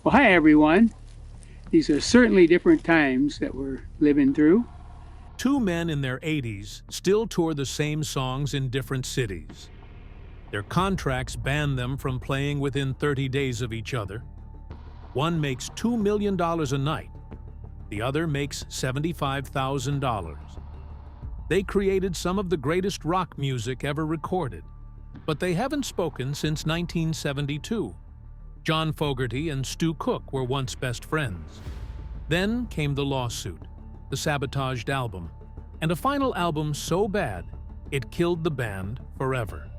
Well, hi everyone. These are certainly different times that we're living through. Two men in their 80s still tour the same songs in different cities. Their contracts ban them from playing within 30 days of each other. One makes $2 million a night. The other makes $75,000. They created some of the greatest rock music ever recorded, but they haven't spoken since 1972. John Fogerty and Stu Cook were once best friends. Then came the lawsuit, the sabotaged album, and a final album so bad it killed the band forever.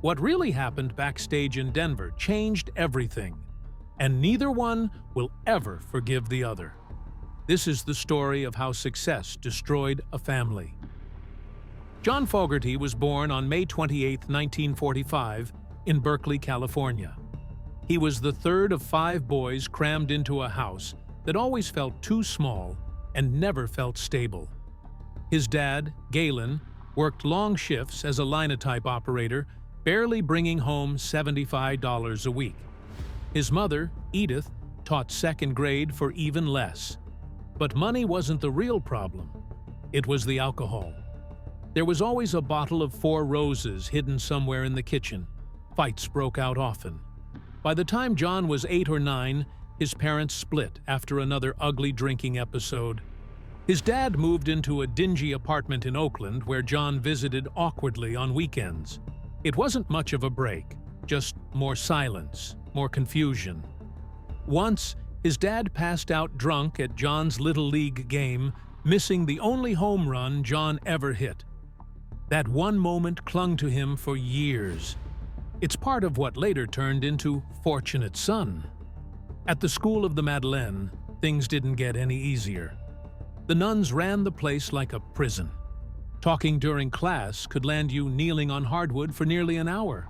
What really happened backstage in Denver changed everything, and neither one will ever forgive the other. This is the story of how success destroyed a family. John Fogerty was born on May 28, 1945, in Berkeley, California. He was the third of 5 boys crammed into a house that always felt too small and never felt stable. His dad, Galen, worked long shifts as a linotype operator, barely bringing home $75 a week. His mother, Edith, taught second grade for even less. But money wasn't the real problem. It was the alcohol. There was always a bottle of 4 Roses hidden somewhere in the kitchen. Fights broke out often. By the time John was 8 or 9, his parents split after another ugly drinking episode. His dad moved into a dingy apartment in Oakland where John visited awkwardly on weekends. It wasn't much of a break, just more silence, more confusion. Once, his dad passed out drunk at John's Little League game, missing the only home run John ever hit. That one moment clung to him for years. It's part of what later turned into Fortunate Son. At the School of the Madeleine, things didn't get any easier. The nuns ran the place like a prison. Talking during class could land you kneeling on hardwood for nearly an hour.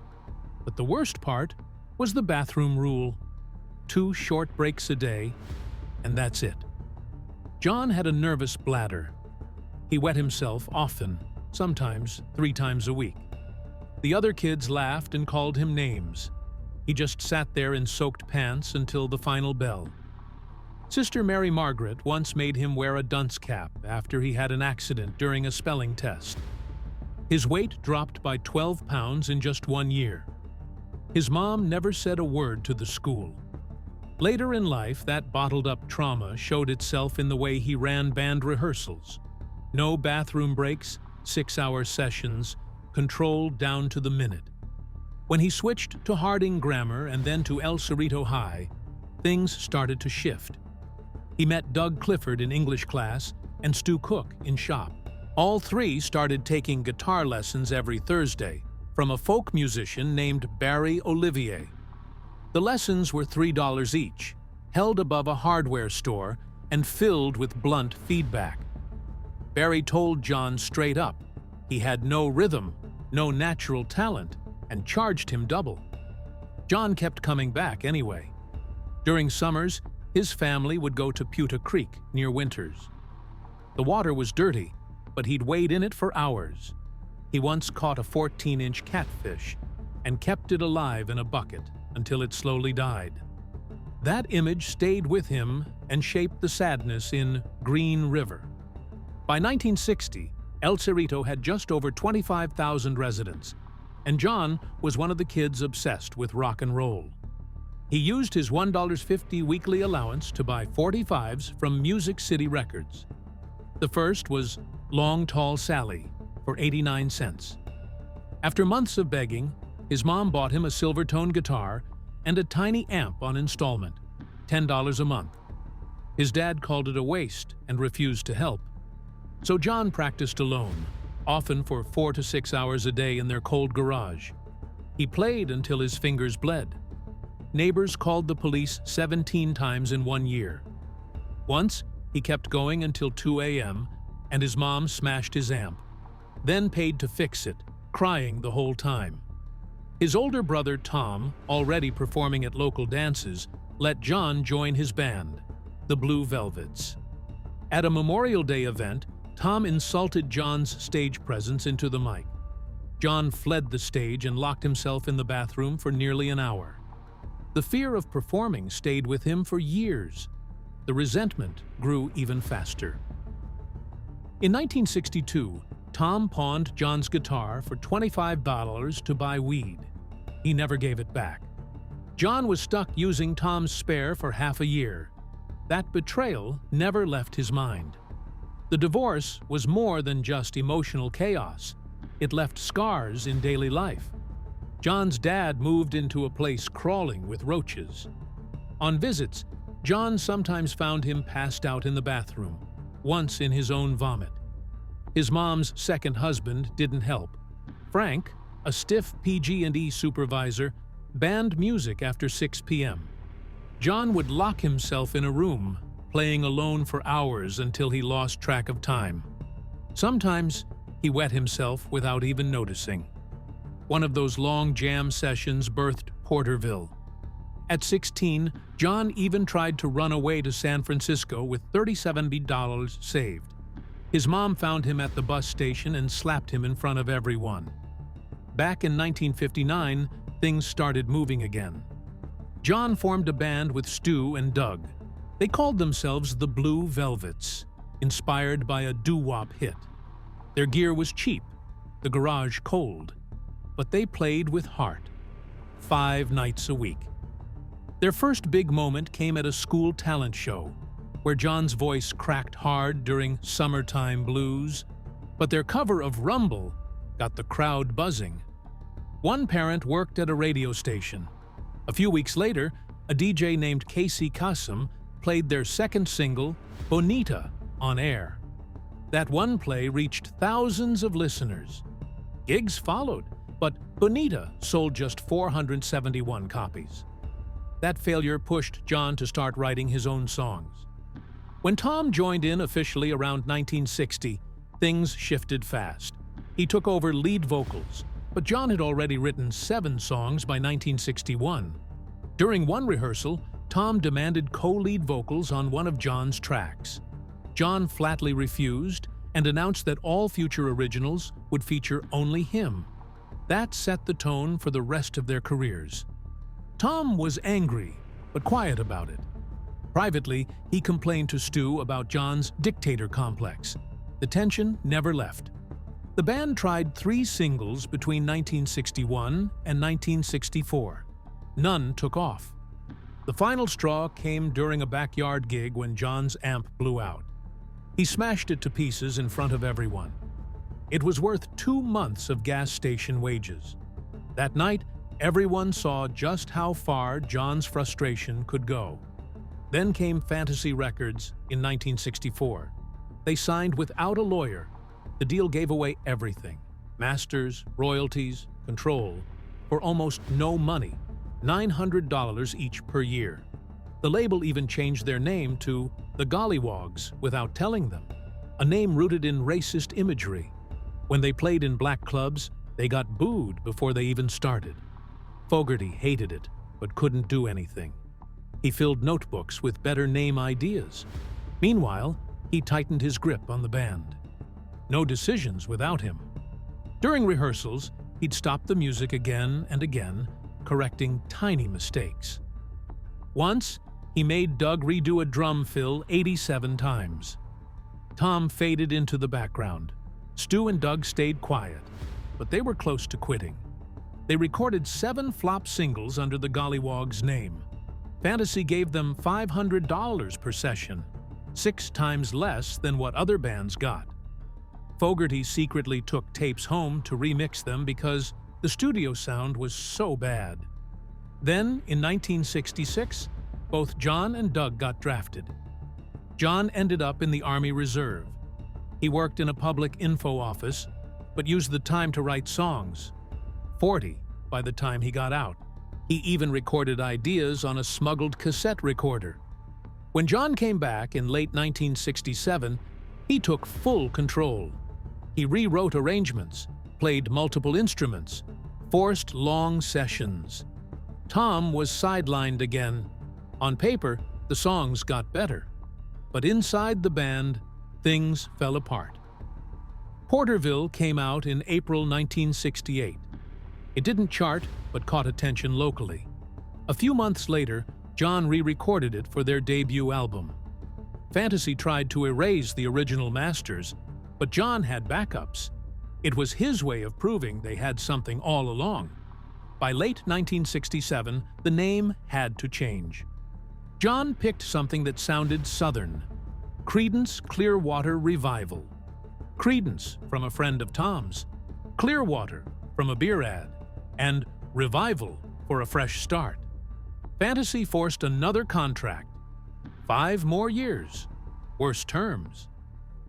But the worst part was the bathroom rule. 2 short breaks a day, and that's it. John had a nervous bladder. He wet himself often, sometimes 3 times a week. The other kids laughed and called him names. He just sat there in soaked pants until the final bell. Sister Mary Margaret once made him wear a dunce cap after he had an accident during a spelling test. His weight dropped by 12 pounds in just 1 year. His mom never said a word to the school. Later in life, that bottled-up trauma showed itself in the way he ran band rehearsals. No bathroom breaks, 6-hour sessions, controlled down to the minute. When he switched to Harding Grammar and then to El Cerrito High, things started to shift. He met Doug Clifford in English class and Stu Cook in shop. All 3 started taking guitar lessons every Thursday from a folk musician named Barry Olivier. The lessons were $3 each, held above a hardware store and filled with blunt feedback. Barry told John straight up he had no rhythm, no natural talent, and charged him double. John kept coming back anyway. During summers, his family would go to Puta Creek near Winters. The water was dirty, but he'd wade in it for hours. He once caught a 14-inch catfish and kept it alive in a bucket until it slowly died. That image stayed with him and shaped the sadness in Green River. By 1960, El Cerrito had just over 25,000 residents, and John was one of the kids obsessed with rock and roll. He used his $1.50 weekly allowance to buy 45s from Music City Records. The first was Long Tall Sally for 89 cents. After months of begging, his mom bought him a Silvertone guitar and a tiny amp on installment, $10 a month. His dad called it a waste and refused to help. So John practiced alone, often for 4 to 6 hours a day in their cold garage. He played until his fingers bled. Neighbors called the police 17 times in 1 year. Once, he kept going until 2 a.m., and his mom smashed his amp, then paid to fix it, crying the whole time. His older brother Tom, already performing at local dances, let John join his band, the Blue Velvets. At a Memorial Day event, Tom insulted John's stage presence into the mic. John fled the stage and locked himself in the bathroom for nearly an hour. The fear of performing stayed with him for years. The resentment grew even faster. In 1962, Tom pawned John's guitar for $25 to buy weed. He never gave it back. John was stuck using Tom's spare for half a year. That betrayal never left his mind. The divorce was more than just emotional chaos. It left scars in daily life. John's dad moved into a place crawling with roaches. On visits, John sometimes found him passed out in the bathroom, once in his own vomit. His mom's second husband didn't help. Frank, a stiff PG&E supervisor, banned music after 6 p.m. John would lock himself in a room, playing alone for hours until he lost track of time. Sometimes he wet himself without even noticing. One of those long jam sessions birthed Porterville. At 16, John even tried to run away to San Francisco with $37 saved. His mom found him at the bus station and slapped him in front of everyone. Back in 1959, things started moving again. John formed a band with Stu and Doug. They called themselves the Blue Velvets, inspired by a doo-wop hit. Their gear was cheap, the garage cold, but they played with heart, 5 nights a week. Their first big moment came at a school talent show, where John's voice cracked hard during Summertime Blues, but their cover of Rumble got the crowd buzzing. One parent worked at a radio station. A few weeks later, a DJ named Casey Kasem played their second single, Bonita, on air. That one play reached thousands of listeners. Gigs followed, but Bonita sold just 471 copies. That failure pushed John to start writing his own songs. When Tom joined in officially around 1960, things shifted fast. He took over lead vocals, but John had already written 7 songs by 1961. During one rehearsal, Tom demanded co-lead vocals on one of John's tracks. John flatly refused and announced that all future originals would feature only him. That set the tone for the rest of their careers. Tom was angry, but quiet about it. Privately, he complained to Stu about John's dictator complex. The tension never left. The band tried 3 singles between 1961 and 1964. None took off. The final straw came during a backyard gig when John's amp blew out. He smashed it to pieces in front of everyone. It was worth 2 months of gas station wages. That night, everyone saw just how far John's frustration could go. Then came Fantasy Records in 1964. They signed without a lawyer. The deal gave away everything: masters, royalties, control, for almost no money, $900 each per year. The label even changed their name to the Golliwogs without telling them, a name rooted in racist imagery. When they played in black clubs, they got booed before they even started. Fogerty hated it, but couldn't do anything. He filled notebooks with better name ideas. Meanwhile, he tightened his grip on the band. No decisions without him. During rehearsals, he'd stop the music again and again, correcting tiny mistakes. Once, he made Doug redo a drum fill 87 times. Tom faded into the background. Stu and Doug stayed quiet, but they were close to quitting. They recorded 7 flop singles under the Golliwogs' name. Fantasy gave them $500 per session, 6 times less than what other bands got. Fogerty secretly took tapes home to remix them because the studio sound was so bad. Then, in 1966, both John and Doug got drafted. John ended up in the Army Reserve. He worked in a public info office, but used the time to write songs. 40 by the time he got out. He even recorded ideas on a smuggled cassette recorder. When John came back in late 1967, he took full control. He rewrote arrangements, played multiple instruments, forced long sessions. Tom was sidelined again. On paper, the songs got better. But inside the band, things fell apart. Porterville came out in April 1968. It didn't chart, but caught attention locally. A few months later, John re-recorded it for their debut album. Fantasy tried to erase the original masters, but John had backups. It was his way of proving they had something all along. By late 1967, the name had to change. John picked something that sounded Southern: Creedence Clearwater Revival. Creedence from a friend of Tom's, Clearwater from a beer ad, and Revival for a fresh start. Fantasy forced another contract. 5 more years. Worse terms.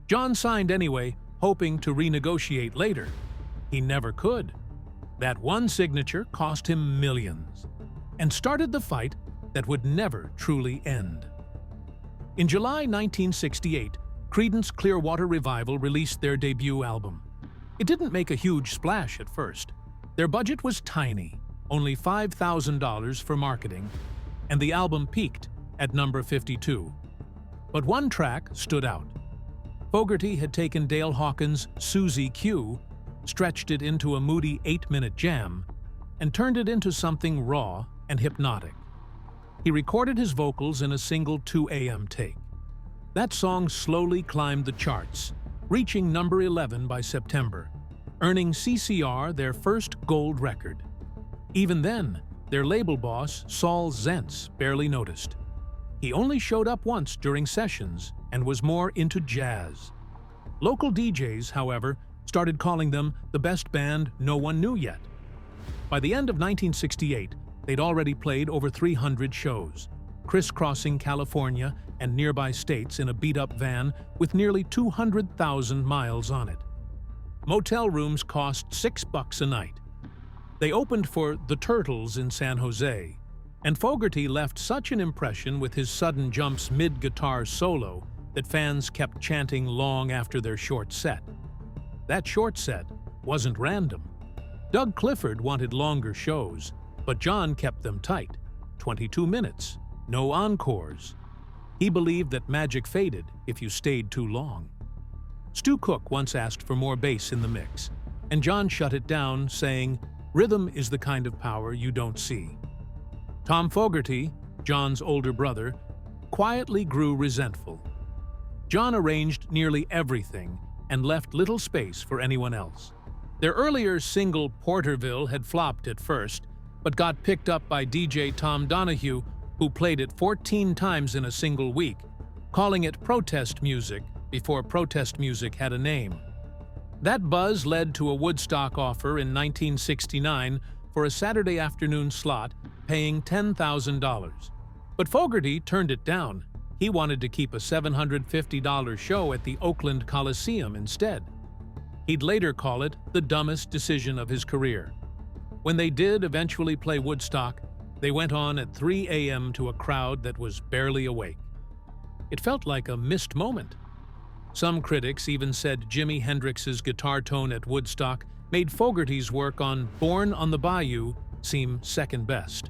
John signed anyway, hoping to renegotiate later. He never could. That one signature cost him millions, and started the fight that would never truly end. In July 1968, Creedence Clearwater Revival released their debut album. It didn't make a huge splash at first. Their budget was tiny, only $5,000 for marketing, and the album peaked at number 52. But one track stood out. Fogerty had taken Dale Hawkins' Susie Q, stretched it into a moody 8-minute jam, and turned it into something raw and hypnotic. He recorded his vocals in a single 2 a.m. take. That song slowly climbed the charts, reaching number 11 by September, earning CCR their first gold record. Even then, their label boss, Saul Zentz, barely noticed. He only showed up once during sessions and was more into jazz. Local DJs, however, started calling them the best band no one knew yet. By the end of 1968, they'd already played over 300 shows, crisscrossing California and nearby states in a beat-up van with nearly 200,000 miles on it. Motel rooms cost $6 a night. They opened for The Turtles in San Jose, and Fogerty left such an impression with his sudden jumps mid-guitar solo that fans kept chanting long after their short set. That short set wasn't random. Doug Clifford wanted longer shows, but John kept them tight, 22 minutes, no encores. He believed that magic faded if you stayed too long. Stu Cook once asked for more bass in the mix, and John shut it down, saying, "Rhythm is the kind of power you don't see." Tom Fogerty, John's older brother, quietly grew resentful. John arranged nearly everything and left little space for anyone else. Their earlier single, Porterville, had flopped at first, but got picked up by DJ Tom Donahue, who played it 14 times in a single week, calling it protest music before protest music had a name. That buzz led to a Woodstock offer in 1969 for a Saturday afternoon slot, paying $10,000. But Fogerty turned it down. He wanted to keep a $750 show at the Oakland Coliseum instead. He'd later call it the dumbest decision of his career. When they did eventually play Woodstock, they went on at 3 a.m. to a crowd that was barely awake. It felt like a missed moment. Some critics even said Jimi Hendrix's guitar tone at Woodstock made Fogerty's work on Born on the Bayou seem second best.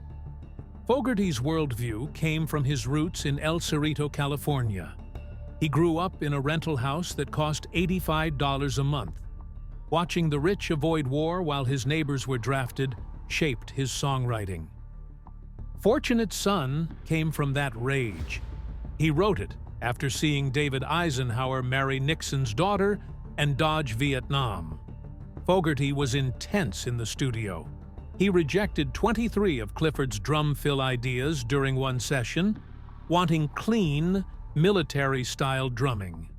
Fogerty's worldview came from his roots in El Cerrito, California. He grew up in a rental house that cost $85 a month. Watching the rich avoid war while his neighbors were drafted shaped his songwriting. Fortunate Son came from that rage. He wrote it after seeing David Eisenhower marry Nixon's daughter and dodge Vietnam. Fogerty was intense in the studio. He rejected 23 of Clifford's drum fill ideas during one session, wanting clean, military-style drumming.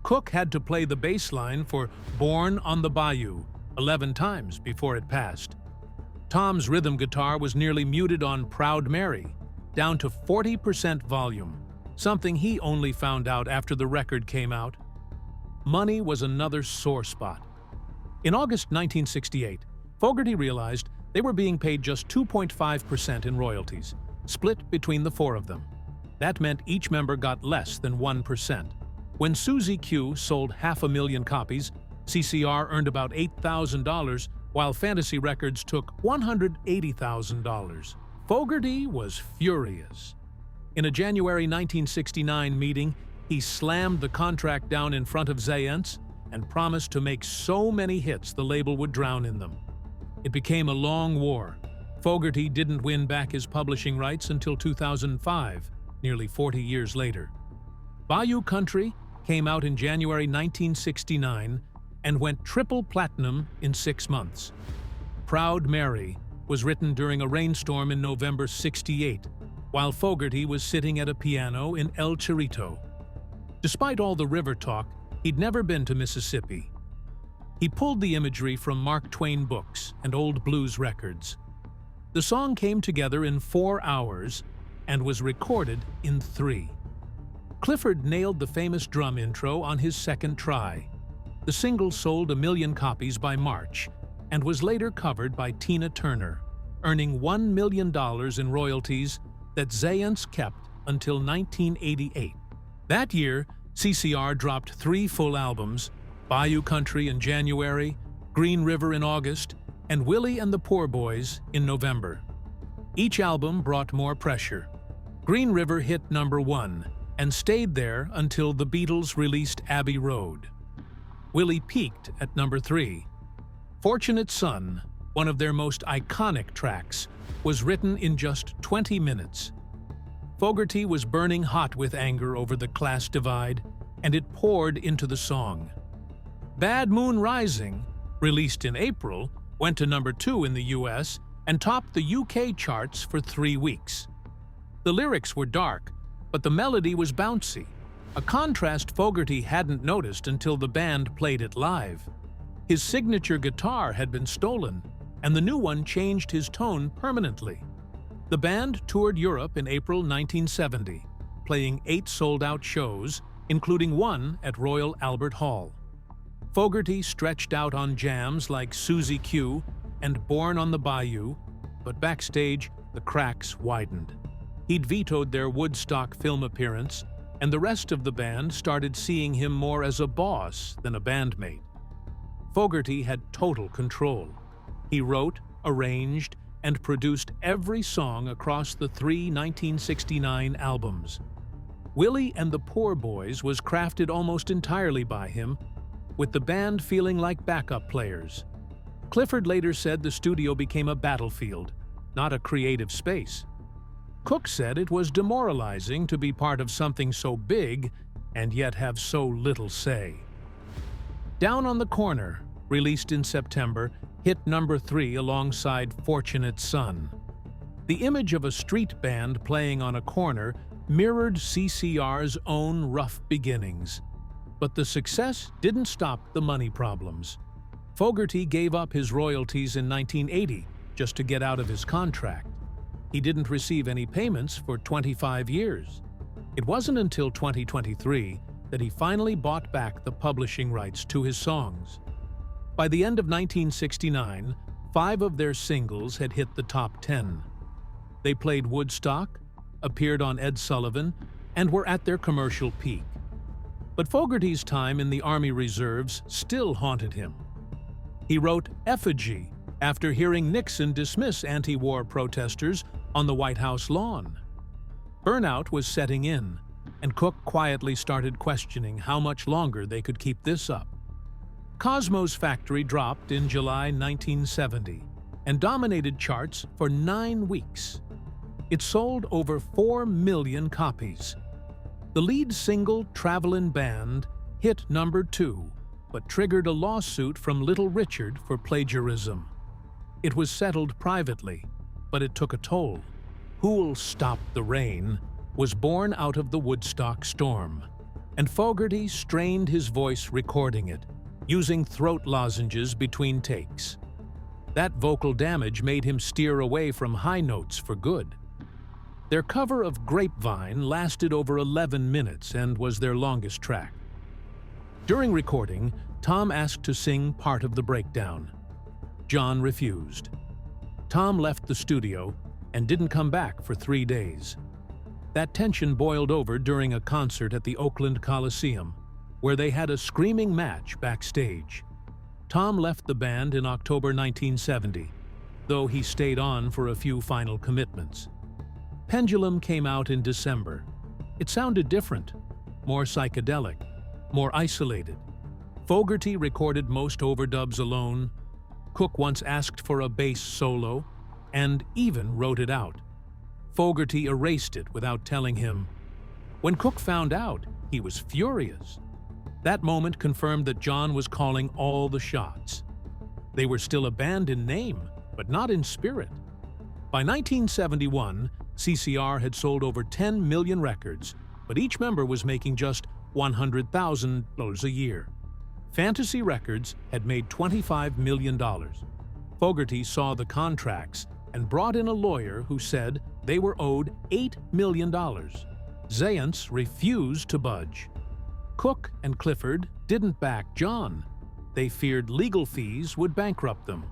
Cook had to play the bass line for Born on the Bayou 11 times before it passed. Tom's rhythm guitar was nearly muted on Proud Mary, down to 40% volume, something he only found out after the record came out. Money was another sore spot. In August 1968, Fogerty realized they were being paid just 2.5% in royalties, split between the 4 of them. That meant each member got less than 1%. When Susie Q sold 500,000 copies, CCR earned about $8,000, while Fantasy Records took $180,000. Fogerty was furious. In a January 1969 meeting, he slammed the contract down in front of Zayentz and promised to make so many hits the label would drown in them. It became a long war. Fogerty didn't win back his publishing rights until 2005, nearly 40 years later. Bayou Country came out in January 1969 and went triple platinum in 6 months. Proud Mary was written during a rainstorm in November '68, while Fogerty was sitting at a piano in El Chorrito. Despite all the river talk, he'd never been to Mississippi. He pulled the imagery from Mark Twain books and old blues records. The song came together in 4 hours and was recorded in 3. Clifford nailed the famous drum intro on his second try. The single sold 1 million copies by March and was later covered by Tina Turner, earning $1 million in royalties that Zayance kept until 1988. That year, CCR dropped 3 full albums: Bayou Country in January, Green River in August, and Willie and the Poor Boys in November. Each album brought more pressure. Green River hit #1 and stayed there until the Beatles released Abbey Road. Willie peaked at #3. Fortunate Son, one of their most iconic tracks, was written in just 20 minutes. Fogerty was burning hot with anger over the class divide, and it poured into the song. Bad Moon Rising, released in April, went to #2 in the US and topped the UK charts for 3 weeks. The lyrics were dark, but the melody was bouncy, a contrast Fogerty hadn't noticed until the band played it live. His signature guitar had been stolen, and the new one changed his tone permanently. The band toured Europe in April 1970, playing 8 sold-out shows, including one at Royal Albert Hall. Fogerty stretched out on jams like Susie Q and Born on the Bayou, but backstage, the cracks widened. He'd vetoed their Woodstock film appearance, and the rest of the band started seeing him more as a boss than a bandmate. Fogerty had total control. He wrote, arranged, and produced every song across the 3 1969 albums. Willie and the Poor Boys was crafted almost entirely by him, with the band feeling like backup players. Clifford later said the studio became a battlefield, not a creative space. Cook said it was demoralizing to be part of something so big and yet have so little say. Down on the Corner, released in September, hit #3 alongside Fortunate Son. The image of a street band playing on a corner mirrored CCR's own rough beginnings. But the success didn't stop the money problems. Fogerty gave up his royalties in 1980 just to get out of his contract. He didn't receive any payments for 25 years. It wasn't until 2023 that he finally bought back the publishing rights to his songs. By the end of 1969, 5 of their singles had hit the top 10. They played Woodstock, appeared on Ed Sullivan, and were at their commercial peak. But Fogerty's time in the Army Reserves still haunted him. He wrote Effigy after hearing Nixon dismiss anti-war protesters on the White House lawn. Burnout was setting in, and Cook quietly started questioning how much longer they could keep this up. Cosmo's Factory dropped in July 1970 and dominated charts for 9 weeks. It sold over 4 million copies. The lead single, Travelin' Band, hit #2, but triggered a lawsuit from Little Richard for plagiarism. It was settled privately, but it took a toll. Who'll Stop the Rain was born out of the Woodstock storm, and Fogerty strained his voice recording it, using throat lozenges between takes. That vocal damage made him steer away from high notes for good. Their cover of Grapevine lasted over 11 minutes and was their longest track. During recording, Tom asked to sing part of the breakdown. John refused. Tom left the studio and didn't come back for 3 days. That tension boiled over during a concert at the Oakland Coliseum, where they had a screaming match backstage. Tom left the band in October 1970, though he stayed on for a few final commitments. Pendulum came out in December. It sounded different, more psychedelic, more isolated. Fogerty recorded most overdubs alone. Cook once asked for a bass solo, and even wrote it out. Fogerty erased it without telling him. When Cook found out, he was furious. That moment confirmed that John was calling all the shots. They were still a band in name, but not in spirit. By 1971, CCR had sold over 10 million records, but each member was making just $100,000 a year. Fantasy Records had made $25 million. Fogerty saw the contracts and brought in a lawyer who said they were owed $8 million. Zayance refused to budge. Cook and Clifford didn't back John. They feared legal fees would bankrupt them.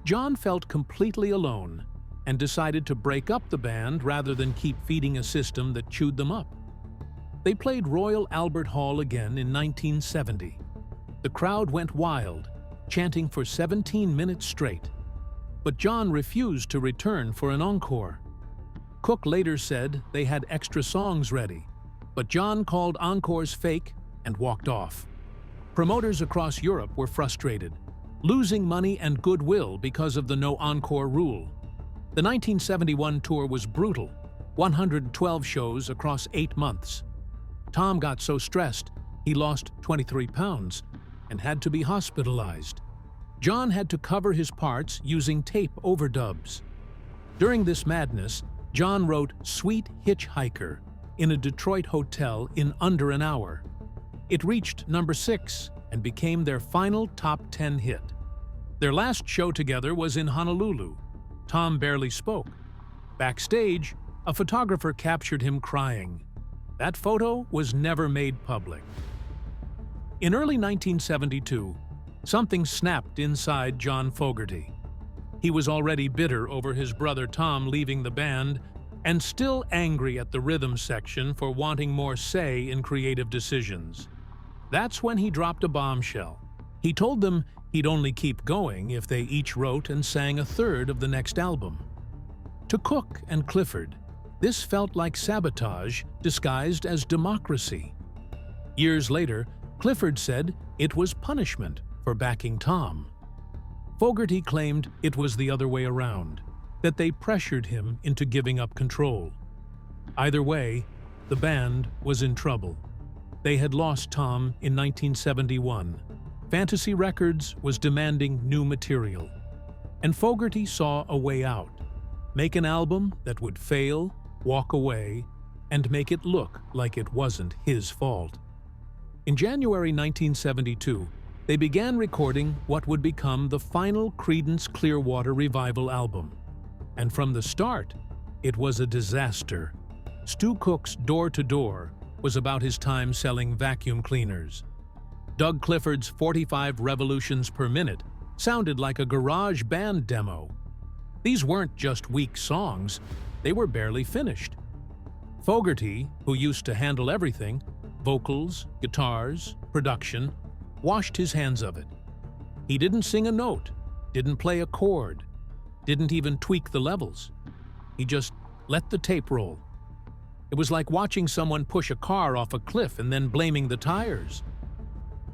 John felt completely alone and decided to break up the band rather than keep feeding a system that chewed them up. They played Royal Albert Hall again in 1970. The crowd went wild, chanting for 17 minutes straight. But John refused to return for an encore. Cook later said they had extra songs ready, but John called encores fake and walked off. Promoters across Europe were frustrated, losing money and goodwill because of the no encore rule. The 1971 tour was brutal, 112 shows across 8 months. Tom got so stressed he lost 23 pounds and had to be hospitalized. John had to cover his parts using tape overdubs. During this madness, John wrote Sweet Hitchhiker in a Detroit hotel in under an hour. It reached number 6 and became their final top 10 hit. Their last show together was in Honolulu. Tom barely spoke. Backstage, a photographer captured him crying. That photo was never made public. In early 1972, something snapped inside John Fogerty. He was already bitter over his brother Tom leaving the band and still angry at the rhythm section for wanting more say in creative decisions. That's when he dropped a bombshell. He told them he'd only keep going if they each wrote and sang a third of the next album. To Cook and Clifford, this felt like sabotage disguised as democracy. Years later, Clifford said it was punishment for backing Tom. Fogerty claimed it was the other way around, that they pressured him into giving up control. Either way, the band was in trouble. They had lost Tom in 1971. Fantasy Records was demanding new material. And Fogerty saw a way out. Make an album that would fail, walk away, and make it look like it wasn't his fault. In January 1972, they began recording what would become the final Creedence Clearwater Revival album. And from the start, it was a disaster. Stu Cook's Door to Door was about his time selling vacuum cleaners. Doug Clifford's 45 revolutions per minute sounded like a garage band demo. These weren't just weak songs, they were barely finished. Fogerty, who used to handle everything, vocals, guitars, production, washed his hands of it. He didn't sing a note, didn't play a chord, didn't even tweak the levels. He just let the tape roll. It was like watching someone push a car off a cliff and then blaming the tires.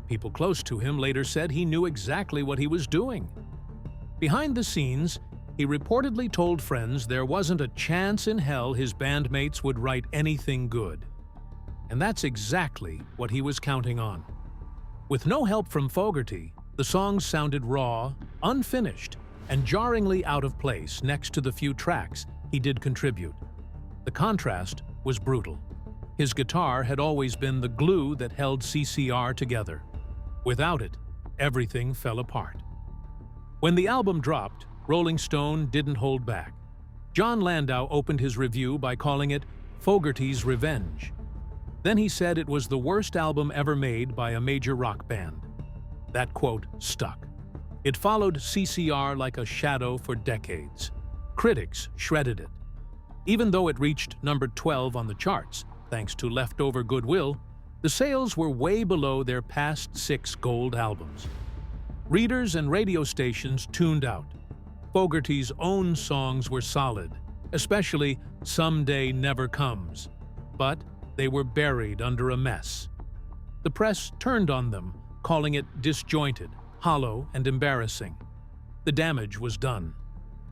People close to him later said he knew exactly what he was doing. Behind the scenes, he reportedly told friends there wasn't a chance in hell his bandmates would write anything good. And that's exactly what he was counting on. With no help from Fogerty, the songs sounded raw, unfinished, and jarringly out of place next to the few tracks he did contribute. The contrast was brutal. His guitar had always been the glue that held CCR together. Without it, everything fell apart. When the album dropped, Rolling Stone didn't hold back. John Landau opened his review by calling it Fogerty's Revenge. Then he said it was the worst album ever made by a major rock band. That quote stuck. It followed CCR like a shadow for decades. Critics shredded it. Even though it reached number 12 on the charts, thanks to leftover goodwill, the sales were way below their past 6 gold albums. Readers and radio stations tuned out. Fogerty's own songs were solid, especially Someday Never Comes, but they were buried under a mess. The press turned on them, calling it disjointed, hollow, and embarrassing. The damage was done.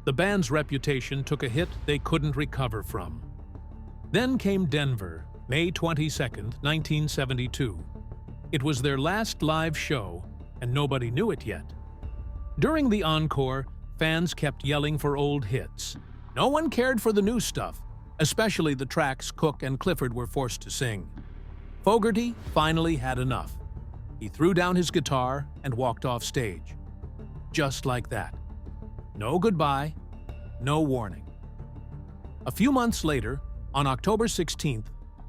The band's reputation took a hit they couldn't recover from. Then came Denver, May 22, 1972. It was their last live show, and nobody knew it yet. During the encore, fans kept yelling for old hits. No one cared for the new stuff, especially the tracks Cook and Clifford were forced to sing. Fogerty finally had enough. He threw down his guitar and walked off stage. Just like that. No goodbye, no warning. A few months later, on October 16th,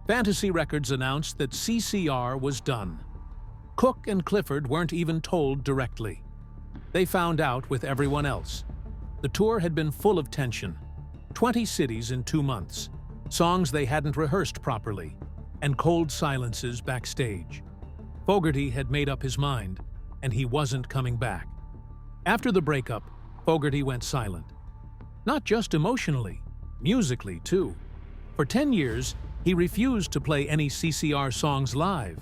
Fantasy Records announced that CCR was done. Cook and Clifford weren't even told directly. They found out with everyone else. The tour had been full of tension. 20 cities in 2 months, songs they hadn't rehearsed properly, and cold silences backstage. Fogerty had made up his mind, and he wasn't coming back. After the breakup, Fogerty went silent. Not just emotionally, musically too. For 10 years, he refused to play any CCR songs live.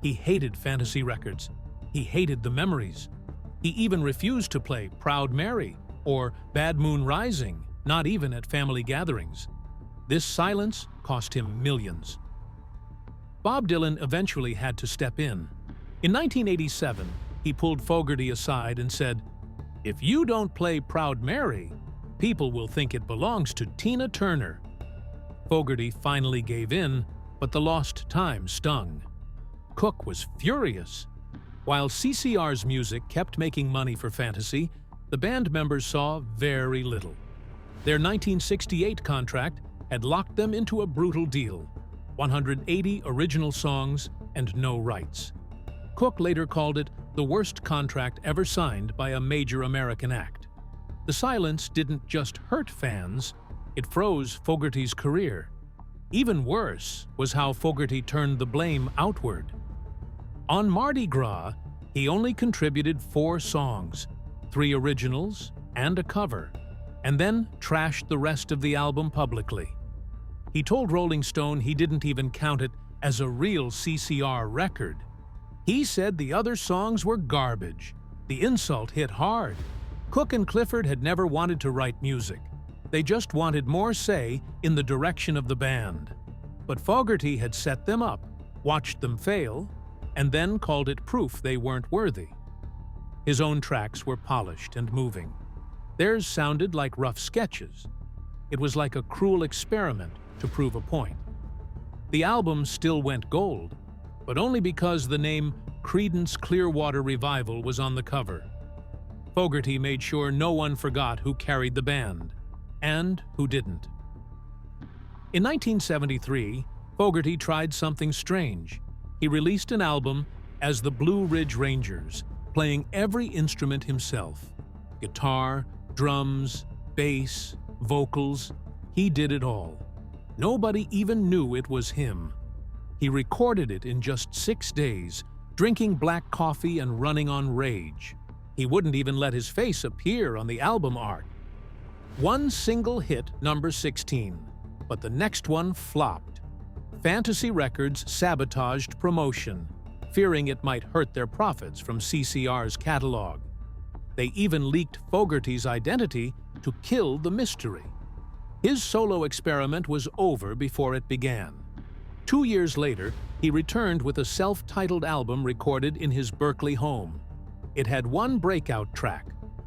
He hated Fantasy Records. He hated the memories. He even refused to play Proud Mary or Bad Moon Rising, not even at family gatherings. This silence cost him millions. Bob Dylan eventually had to step in. In 1987, he pulled Fogerty aside and said, "If you don't play Proud Mary, people will think it belongs to Tina Turner." Fogerty finally gave in, but the lost time stung. Cook was furious. While CCR's music kept making money for Fantasy, the band members saw very little. Their 1968 contract had locked them into a brutal deal: 180 original songs and no rights. Cook later called it the worst contract ever signed by a major American act. The silence didn't just hurt fans, it froze Fogerty's career. Even worse was how Fogerty turned the blame outward. On Mardi Gras, he only contributed 4 songs, 3 originals and a cover, and then trashed the rest of the album publicly. He told Rolling Stone he didn't even count it as a real CCR record. He said the other songs were garbage. The insult hit hard. Cook and Clifford had never wanted to write music. They just wanted more say in the direction of the band. But Fogerty had set them up, watched them fail, and then called it proof they weren't worthy. His own tracks were polished and moving. Theirs sounded like rough sketches. It was like a cruel experiment to prove a point. The album still went gold, but only because the name Creedence Clearwater Revival was on the cover. Fogerty made sure no one forgot who carried the band, and who didn't. In 1973, Fogerty tried something strange. He released an album as the Blue Ridge Rangers, playing every instrument himself. Guitar, drums, bass, vocals, he did it all. Nobody even knew it was him. He recorded it in just 6 days, drinking black coffee and running on rage. He wouldn't even let his face appear on the album art. One single hit, number 16, but the next one flopped. Fantasy Records sabotaged promotion, fearing it might hurt their profits from CCR's catalog. They even leaked Fogerty's identity to kill the mystery. His solo experiment was over before it began. 2 years later, he returned with a self-titled album recorded in his Berkeley home. It had one breakout track,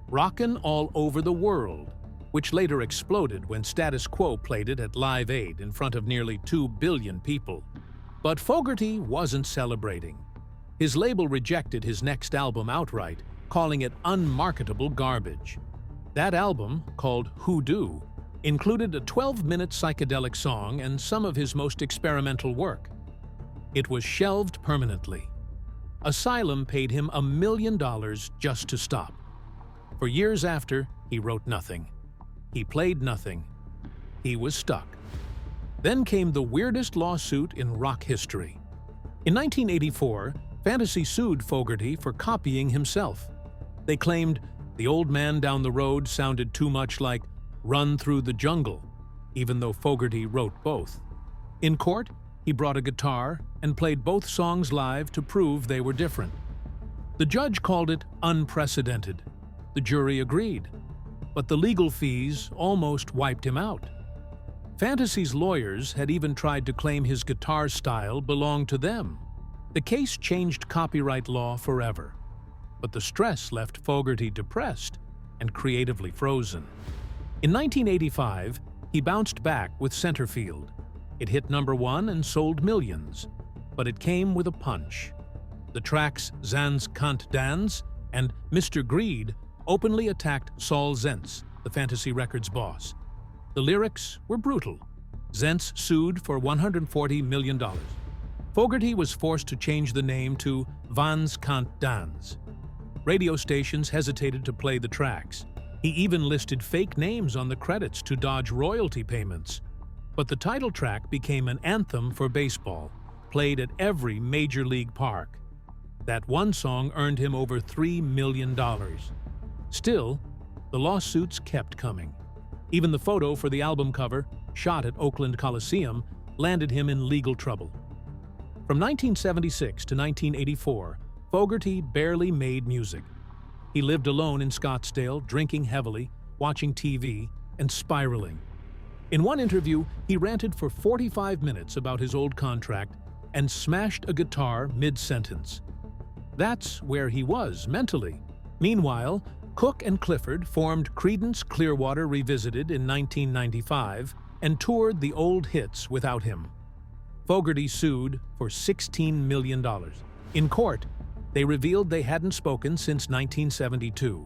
Rockin' All Over the World, which later exploded when Status Quo played it at Live Aid in front of nearly 2 billion people. But Fogerty wasn't celebrating. His label rejected his next album outright, calling it unmarketable garbage. That album, called Hoodoo, included a 12-minute psychedelic song and some of his most experimental work. It was shelved permanently. Asylum paid him $1 million just to stop. For years after, he wrote nothing. He played nothing. He was stuck. Then came the weirdest lawsuit in rock history. In 1984, Fantasy sued Fogerty for copying himself. They claimed the old man down the road sounded too much like Run Through the Jungle, even though Fogerty wrote both. In court, he brought a guitar and played both songs live to prove they were different. The judge called it unprecedented. The jury agreed. but the legal fees almost wiped him out. Fantasy's lawyers had even tried to claim his guitar style belonged to them. The case changed copyright law forever, but the stress left Fogerty depressed and creatively frozen. In 1985, he bounced back with Centerfield. It hit #1 and sold millions, but it came with a punch. The tracks Zans Kant Dans and Mr. Greed openly attacked Saul Zaentz, the Fantasy Records boss. The lyrics were brutal. Zaentz sued for $140 million. Fogerty was forced to change the name to Vans Kant Dans. Radio stations hesitated to play the tracks. He even listed fake names on the credits to dodge royalty payments. But the title track became an anthem for baseball, played at every major league park. That one song earned him over $3 million. Still, the lawsuits kept coming. Even the photo for the album cover, shot at Oakland Coliseum, landed him in legal trouble. From 1976 to 1984, Fogerty barely made music. He lived alone in Scottsdale, drinking heavily, watching TV, and spiraling. In one interview, he ranted for 45 minutes about his old contract and smashed a guitar mid-sentence. That's where he was mentally. Meanwhile, Cook and Clifford formed Creedence Clearwater Revisited in 1995 and toured the old hits without him. Fogerty sued for $16 million. In court, they revealed they hadn't spoken since 1972.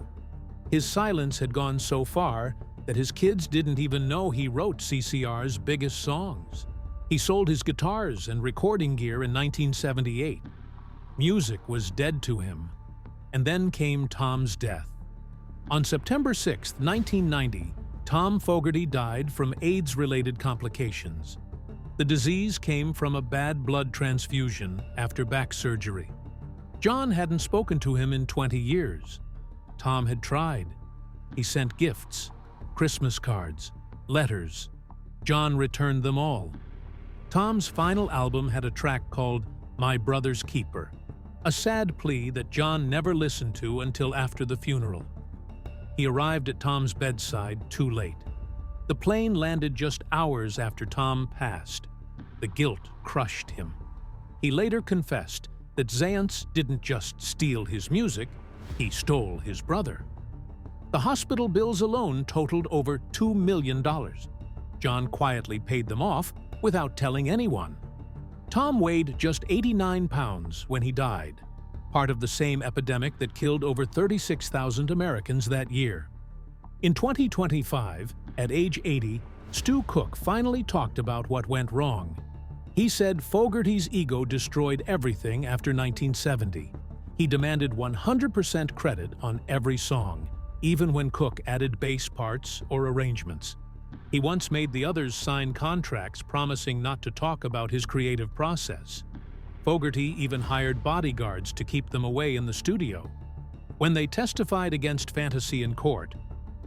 His silence had gone so far that his kids didn't even know he wrote CCR's biggest songs. He sold his guitars and recording gear in 1978. Music was dead to him. And then came Tom's death. On September 6, 1990, Tom Fogerty died from AIDS-related complications. The disease came from a bad blood transfusion after back surgery. John hadn't spoken to him in 20 years. Tom had tried. He sent gifts, Christmas cards, letters. John returned them all. Tom's final album had a track called My Brother's Keeper, a sad plea that John never listened to until after the funeral. He arrived at Tom's bedside too late. The plane landed just hours after Tom passed. The guilt crushed him. He later confessed that Zaentz didn't just steal his music, he stole his brother. The hospital bills alone totaled over $2 million. John quietly paid them off without telling anyone. Tom weighed just 89 pounds when he died, part of the same epidemic that killed over 36,000 Americans that year. In 2025, at age 80, Stu Cook finally talked about what went wrong. He said Fogerty's ego destroyed everything after 1970. He demanded 100% credit on every song, even when Cook added bass parts or arrangements. He once made the others sign contracts promising not to talk about his creative process. Fogerty even hired bodyguards to keep them away in the studio. When they testified against Fantasy in court,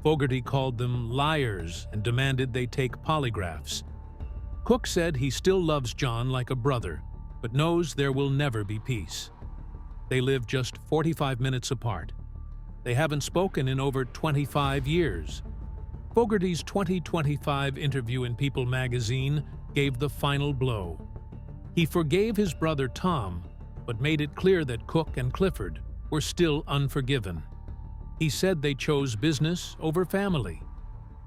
Fogerty called them liars and demanded they take polygraphs. Cook said he still loves John like a brother, but knows there will never be peace. They live just 45 minutes apart. They haven't spoken in over 25 years. Fogerty's 2025 interview in People magazine gave the final blow. He forgave his brother Tom, but made it clear that Cook and Clifford were still unforgiven. He said they chose business over family.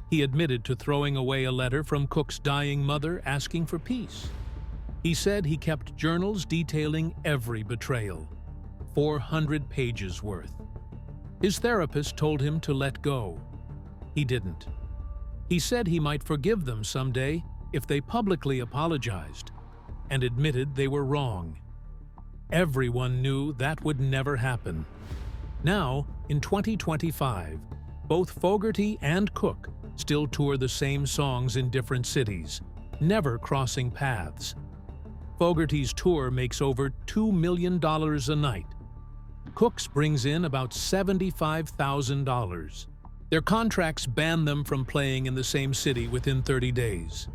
He admitted to throwing away a letter from Cook's dying mother asking for peace. He said he kept journals detailing every betrayal, 400 pages worth. His therapist told him to let go. He didn't. He said he might forgive them someday if they publicly apologized, and admitted they were wrong. Everyone knew that would never happen. Now, in 2025, both Fogerty and Cook still tour the same songs in different cities, never crossing paths. Fogerty's tour makes over $2 million a night. Cook's brings in about $75,000. Their contracts ban them from playing in the same city within 30 days.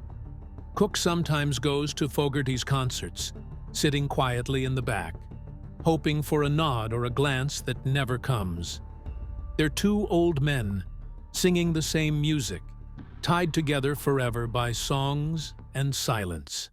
Cook sometimes goes to Fogerty's concerts, sitting quietly in the back, hoping for a nod or a glance that never comes. They're two old men, singing the same music, tied together forever by songs and silence.